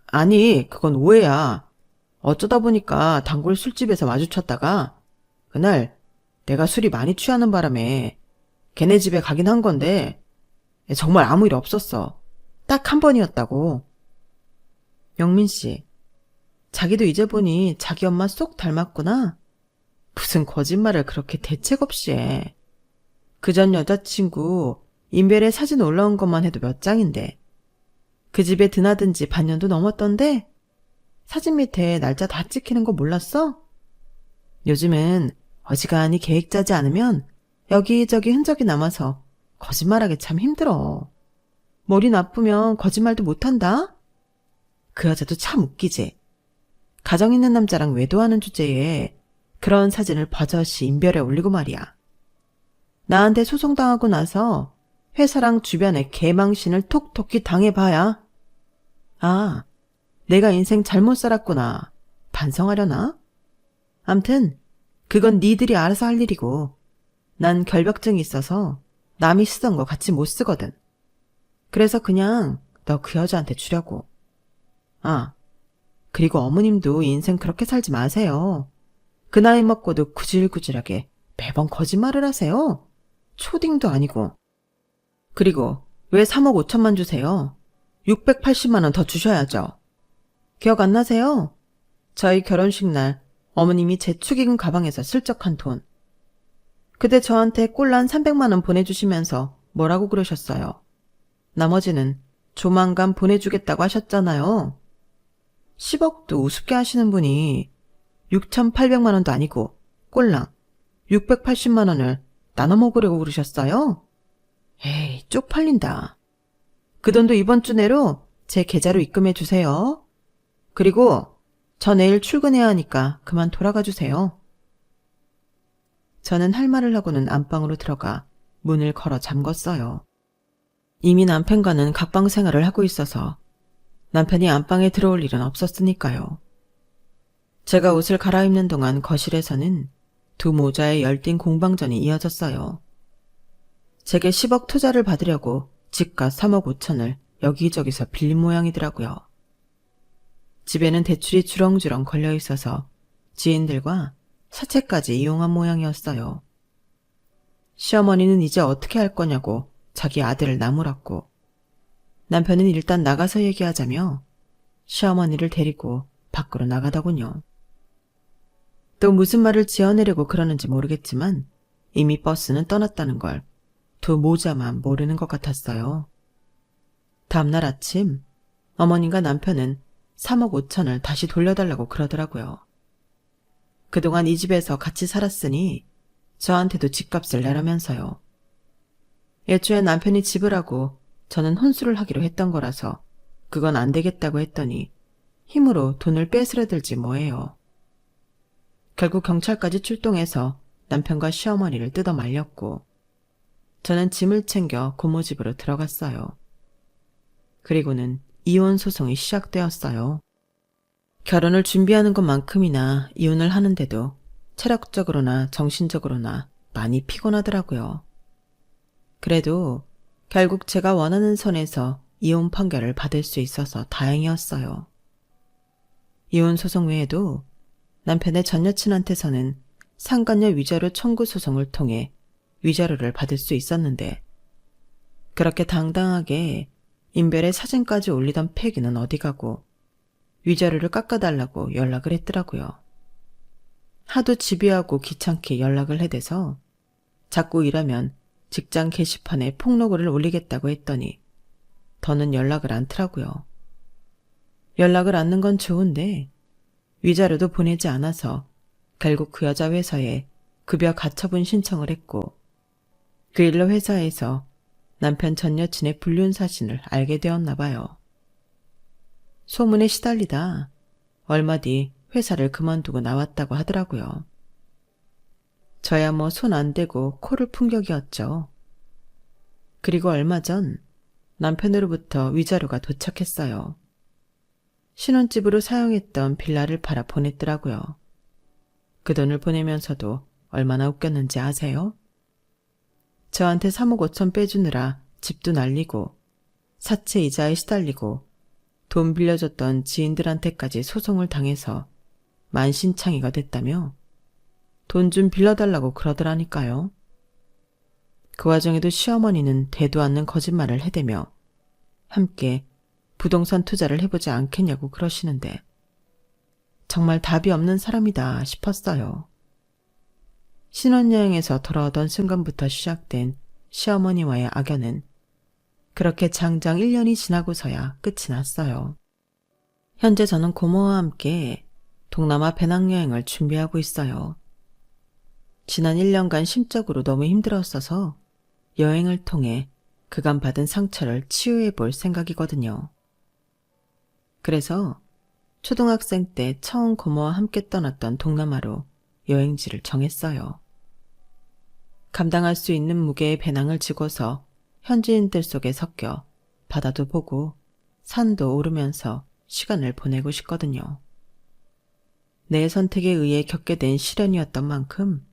아니, 그건 오해야. 어쩌다 보니까 단골 술집에서 마주쳤다가 그날 내가 술이 많이 취하는 바람에 걔네 집에 가긴 한 건데 정말 아무 일 없었어. 딱 한 번이었다고. 영민 씨, 자기도 이제 보니 자기 엄마 쏙 닮았구나. 무슨 거짓말을 그렇게 대책 없이 해. 그 전 여자친구 인별에 사진 올라온 것만 해도 몇 장인데. 그 집에 드나든 지 반년도 넘었던데 사진 밑에 날짜 다 찍히는 거 몰랐어? 요즘은 어지간히 계획 짜지 않으면 여기저기 흔적이 남아서 거짓말하기 참 힘들어. 머리 나쁘면 거짓말도 못한다? 그 여자도 참 웃기지. 가정 있는 남자랑 외도하는 주제에 그런 사진을 버젓이 인별에 올리고 말이야. 나한테 소송당하고 나서 회사랑 주변에 개망신을 톡톡히 당해봐야 내가 인생 잘못 살았구나 반성하려나? 암튼 그건 니들이 알아서 할 일이고 난 결벽증이 있어서 남이 쓰던 거 같이 못 쓰거든. 그래서 그냥 너 그 여자한테 주려고. 그리고 어머님도 인생 그렇게 살지 마세요. 그 나이 먹고도 구질구질하게 매번 거짓말을 하세요. 초딩도 아니고. 그리고 왜 3억 5천만 주세요? 680만 원 더 주셔야죠. 기억 안 나세요? 저희 결혼식 날 어머님이 제 축의금 가방에서 슬쩍 한 돈. 그때 저한테 꼴란 300만 원 보내주시면서 뭐라고 그러셨어요? 나머지는 조만간 보내주겠다고 하셨잖아요. 10억도 우습게 하시는 분이 6,800만 원도 아니고 꼴랑 680만 원을 나눠 먹으려고 그러셨어요? 에이, 쪽팔린다. 그 돈도 이번 주 내로 제 계좌로 입금해 주세요. 그리고 저 내일 출근해야 하니까 그만 돌아가 주세요. 저는 할 말을 하고는 안방으로 들어가 문을 걸어 잠궜어요. 이미 남편과는 각방 생활을 하고 있어서 남편이 안방에 들어올 일은 없었으니까요. 제가 옷을 갈아입는 동안 거실에서는 두 모자의 열띤 공방전이 이어졌어요. 제게 10억 투자를 받으려고 집값 3억 5천을 여기저기서 빌린 모양이더라고요. 집에는 대출이 주렁주렁 걸려 있어서 지인들과 사채까지 이용한 모양이었어요. 시어머니는 이제 어떻게 할 거냐고 자기 아들을 나무랐고 남편은 일단 나가서 얘기하자며 시어머니를 데리고 밖으로 나가더군요. 또 무슨 말을 지어내려고 그러는지 모르겠지만 이미 버스는 떠났다는 걸 두 모자만 모르는 것 같았어요. 다음날 아침 어머님과 남편은 3억 5천을 다시 돌려달라고 그러더라고요. 그동안 이 집에서 같이 살았으니 저한테도 집값을 내라면서요. 애초에 남편이 지불하고 저는 혼수를 하기로 했던 거라서 그건 안 되겠다고 했더니 힘으로 돈을 뺏으려들지 뭐예요. 결국 경찰까지 출동해서 남편과 시어머니를 뜯어 말렸고 저는 짐을 챙겨 고모집으로 들어갔어요. 그리고는 이혼 소송이 시작되었어요. 결혼을 준비하는 것만큼이나 이혼을 하는데도 체력적으로나 정신적으로나 많이 피곤하더라고요. 그래도 결국 제가 원하는 선에서 이혼 판결을 받을 수 있어서 다행이었어요. 이혼 소송 외에도 남편의 전 여친한테서는 상간녀 위자료 청구 소송을 통해 위자료를 받을 수 있었는데 그렇게 당당하게 인별에 사진까지 올리던 패기는 어디 가고 위자료를 깎아달라고 연락을 했더라고요. 하도 집요하고 귀찮게 연락을 해대서 자꾸 일하면 직장 게시판에 폭로글을 올리겠다고 했더니 더는 연락을 않더라고요. 연락을 않는 건 좋은데 위자료도 보내지 않아서 결국 그 여자 회사에 급여 가처분 신청을 했고 그 일로 회사에서 남편 전 여친의 불륜 사실을 알게 되었나 봐요. 소문에 시달리다 얼마 뒤 회사를 그만두고 나왔다고 하더라고요. 저야 뭐 손 안 대고 코를 푼 격이었죠. 그리고 얼마 전 남편으로부터 위자료가 도착했어요. 신혼집으로 사용했던 빌라를 팔아 보냈더라고요. 그 돈을 보내면서도 얼마나 웃겼는지 아세요? 저한테 3억 5천 빼주느라 집도 날리고 사채 이자에 시달리고 돈 빌려줬던 지인들한테까지 소송을 당해서 만신창이가 됐다며 돈 좀 빌려달라고 그러더라니까요. 그 와중에도 시어머니는 되도 않는 거짓말을 해대며 함께 부동산 투자를 해보지 않겠냐고 그러시는데 정말 답이 없는 사람이다 싶었어요. 신혼여행에서 돌아오던 순간부터 시작된 시어머니와의 악연은 그렇게 장장 1년이 지나고서야 끝이 났어요. 현재 저는 고모와 함께 동남아 배낭여행을 준비하고 있어요. 지난 1년간 심적으로 너무 힘들었어서 여행을 통해 그간 받은 상처를 치유해 볼 생각이거든요. 그래서 초등학생 때 처음 고모와 함께 떠났던 동남아로 여행지를 정했어요. 감당할 수 있는 무게의 배낭을 지고서 현지인들 속에 섞여 바다도 보고 산도 오르면서 시간을 보내고 싶거든요. 내 선택에 의해 겪게 된 시련이었던 만큼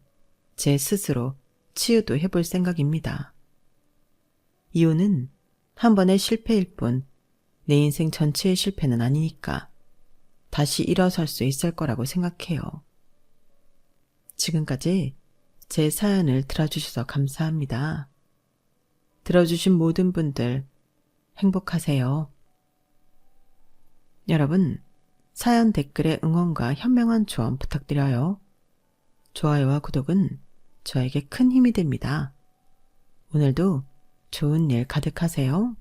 제 스스로 치유도 해볼 생각입니다. 이유는 한 번의 실패일 뿐 내 인생 전체의 실패는 아니니까 다시 일어설 수 있을 거라고 생각해요. 지금까지 제 사연을 들어주셔서 감사합니다. 들어주신 모든 분들 행복하세요. 여러분, 사연 댓글에 응원과 현명한 조언 부탁드려요. 좋아요와 구독은 저에게 큰 힘이 됩니다. 오늘도 좋은 일 가득하세요.